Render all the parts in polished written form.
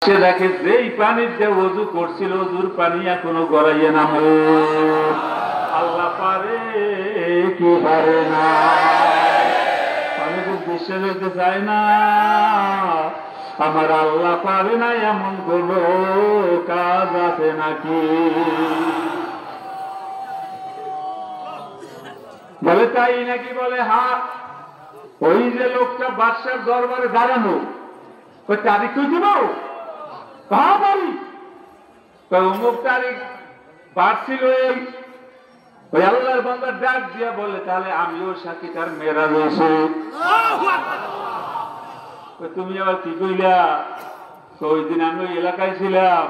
সে দেখে যেই পানির যে ওযু করছিল ওযুর পানি এখনো গড়াইয়ে নামে। আল্লাহ পারে কি পারে না? অনেকে বিশ্বাস হতে চায় না আমার আল্লাহ পারে না এমন কোন কাজ আছে নাকি? বলে তাই নাকি? বলে হ্যাঁ। ওই যে লোকটা বাদশার দরবারে দাঁড়ানো, তারিখ তুই দিব কাহা বাড়ি, অমুক তারিখ বাড়ছিল। ওই আল্লাহর বান্দার ডাক দিয়া বলে তাহলে আমিও সাক্ষী, তার মেয়েরা রয়েছে। তুমি আবার কি কইলা? ওই দিন আমি ওই এলাকায় ছিলাম,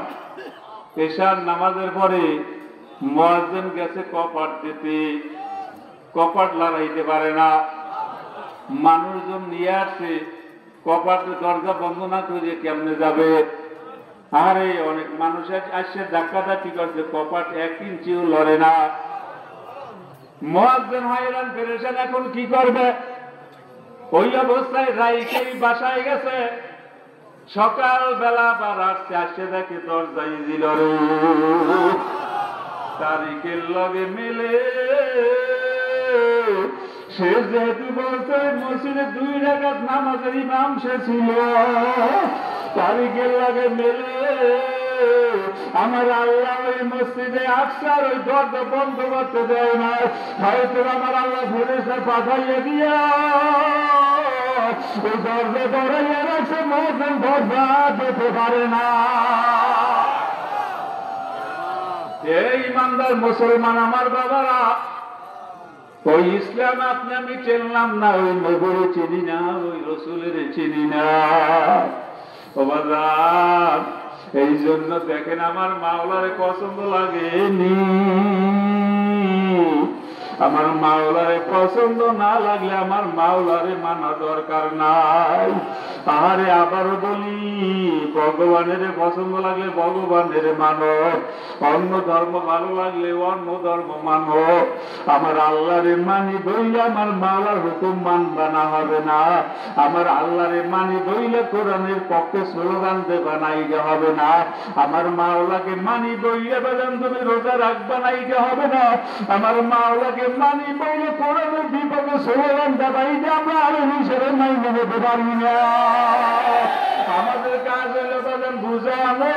এশার নামাজের পরে মুয়াজ্জিন গেছে কপাট দিতে, কপাট লড়াইতে পারে না, মানুষজন নিয়ে আসছে, কপাটের দরজা বন্ধ না করে কেমনে যাবে? আরে অনেক মানুষ আসছে ধাক্কাধাক্কি করছে, কপাট 1 ইঞ্চিও লড়ে না। মুয়াজ্জিন হয়রান পেরেশান, এখন কি করবে? ওই অবস্থায় রাইকেই বাসায় গেছে। সকাল বেলা আবার আসছে, আসছে দেখে দরজাই দিল রে, তারিখের লগে মেলে। সে যেহেতু বলছে মসজিদে 2 রাকাত নামাজের ইমাম সে ছিল, তারিখের লগে মেলে। আমার আল্লাহ ওই মসজিদে আকসার ওই দরজা বন্ধ করতে দেয় না, হয়তো আমার আল্লাহ ফেরেশতা পাঠাইয়া দিয়া ওই দরজা ধরাইয়া রাখছে, মুয়াজ্জিন দরজা যেতে পারে না। এই ইমানদার মুসলমান আমার বাবারা, ওই ইসলাম আপনি আমি চিনলাম না, ওই নবীরে চিনি না, ওই রসুলের চিনি না। ও বাজার, এই জন্য দেখেন আমার মাওলারে পছন্দ লাগেনি। আমার মাওলারে পছন্দ না লাগলে আমার মাওলারে মানা দরকার নাই। আরে আবারও বলি, ভগবানের পছন্দ লাগলে ভগবানের মানো, অন্য ধর্ম ভালো লাগলে অন্য ধর্ম মানো। আমার আল্লাহরে মানি বইলে আমার মাওলার হুকুম মানবা না হবে না। আমার আল্লাহরে মানি বইলে কোরআনের পক্ষে স্লোগান দেবা নাইতে হবে না। আমার মাওলাকে মানি বইলে বেজান তুমি রোজা রাখবা নাইতে হবে না। আমার মাওলাকে মানি বইলে কোরআনের বিপক্ষে স্লোগান দেবাইতে আমরা আরো হিসেবে মাইনে নিতে পারি না। আমাদের কাজ হলো বেজান বুঝানো।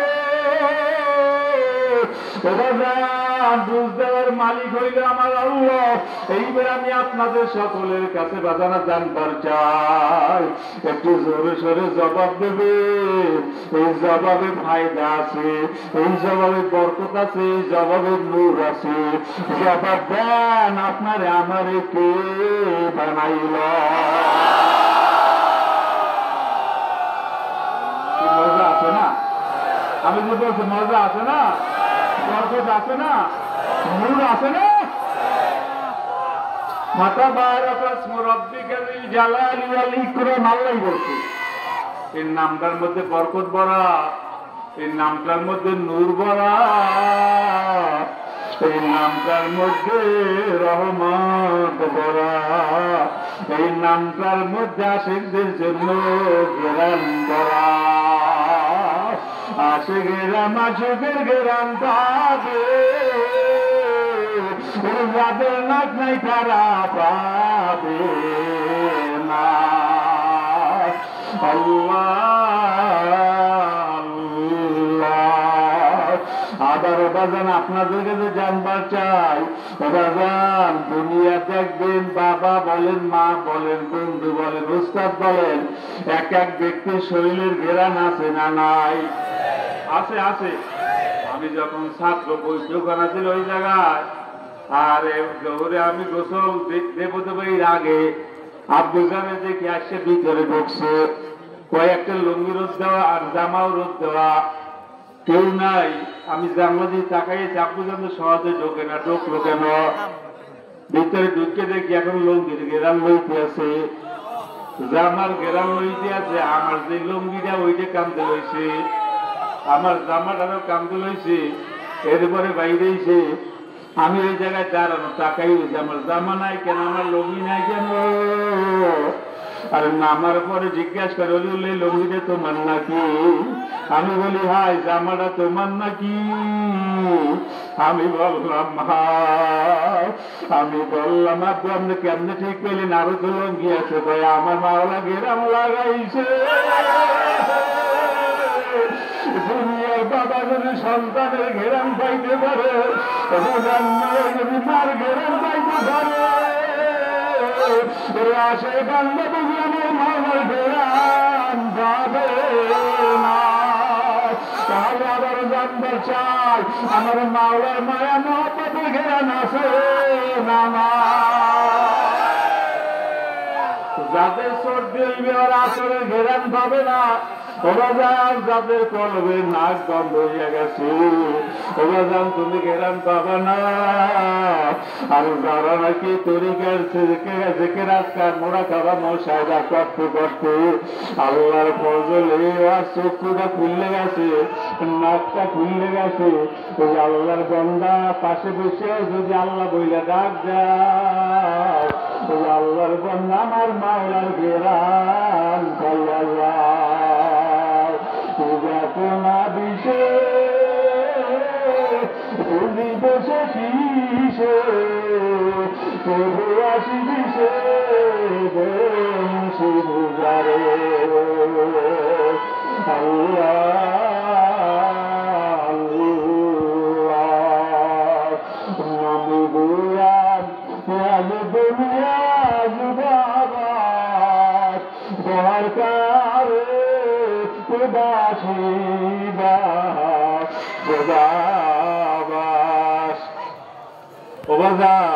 বুঝ দেওয়ার মালিক হইল আমার আল্লাহ। এইবার আমি আপনাদের সকলের কাছে বাজানো জানবার চাই, একটু জোরে সোরে জবাব দেবে। এই জবাবে ফায়দা আছে, এই জবাবে বরকত আছে, এই জবাবে নূর আছে। জবাব দেন, আপনারে আমারে কে বানাইল? মজা আছে না? আমি যে বলছি মজা আছে না, বরকত আছে না, নূর আছে না? আল্লাহ বলছে এই নামটার মধ্যে বরকত ভরা, এই নামটার মধ্যে নূর ভরা, এই নামটার মধ্যে রহমত ভরা, এই নামটার মধ্যে আশিকদের জন্য গেরান ভরা। আশিকেরা মাশিকের গেরান পাবে, যাদের নাক নাই তারা পাবে না। আবার বাজান আপনাদের কাছে জানবার চাই, বাজান দুনিয়া দেখবেন বাবা বলেন, মা বলেন, বন্ধু বলেন, উস্তাদ বলেন, এক এক ব্যক্তির শরীরের ঘেরান আছে না নাই? আছে, আছে। আমি যখন ছাত্র বৈঠকখানা ছিল ওই জায়গায়, আর জোহরে আমি গোসল দেবো এর আগে আব্দু জানে দেখি আসছে, ভিতরে ঢুকছে, কয়েকটা লুঙ্গি রোদ দেওয়া আর জামাও রোদ দেওয়া, কেউ নাই। আমি জানলা দিয়ে তাকাইছি, আব্দু জানতে সহজে ঢোকে না, ঢুকলো কেন? ভিতরে ঢুকে দেখি এখন লুঙ্গির গেরান লইতে আছে, জামার গেরান লইতে আছে। আমার যে লুঙ্গিটা ওইটা কামতে লইছে, আমার জামাটারও কামতে লইছে। এরপরে বাইরেছে, আমি ওই জায়গায় দাঁড়ানো তাকাই হয়েছে, আমার জামা নাই কেন, আমার লুঙ্গি নাই কেন? আর নামার পরে জিজ্ঞাসা করে বলি লুঙ্গিটা তোমার নাকি? আমি বলি হাই জামাটা তোমার নাকি? আমি বললাম ভাই, আমি বললাম আপু আপনি কেমনে ঠিক পেলেন? আরো তো লুঙ্গি আছে। ভাই আমার মাওলা গেরাম লাগাইছে। দুনিয়ার বাবা যদি সন্তানের ঘেরান পাইতে পারে, যদি মার ঘেরান পাইতে পারে, আসে কান্দে বুঝি আমার মাওলার ঘেরান পাবে না। তাহলে আবার জানতে চাই আমার মাওলার মায়া মহব্বতের ঘেরান আছে না? না। যাদের সর্দি হইবে ওরা আসলে ঘেরান পাবে না। ওরা যান যাদের কলবে নাক বন্ধ হইয়া গেছে, ওরা যান তুমি ঘেরান পাবে না। আর যারা নাকি তরিকার রাস্তার মোড়া খাবা মশাইরা করতে করতে আল্লাহর ফজলে আর চক্ষুটা খুললে গেছে, নাকটা খুললে গেছে, ওই আল্লাহর বন্দা পাশে বসে যদি আল্লাহ বইলে ডাক যায়, ওই আল্লাহর বন্দা আমার মাওলার ঘেরান পাইয়া যায়। পূজা কোনা দিশে তুমি বসে কিসে, তবু আসি দিশে বংশী পূজারে। আল্লাহ আল্লাহ নামি গুয়ান আজ দুনিয়া বাবা দরকারে উদাসীবাস। ও বাজার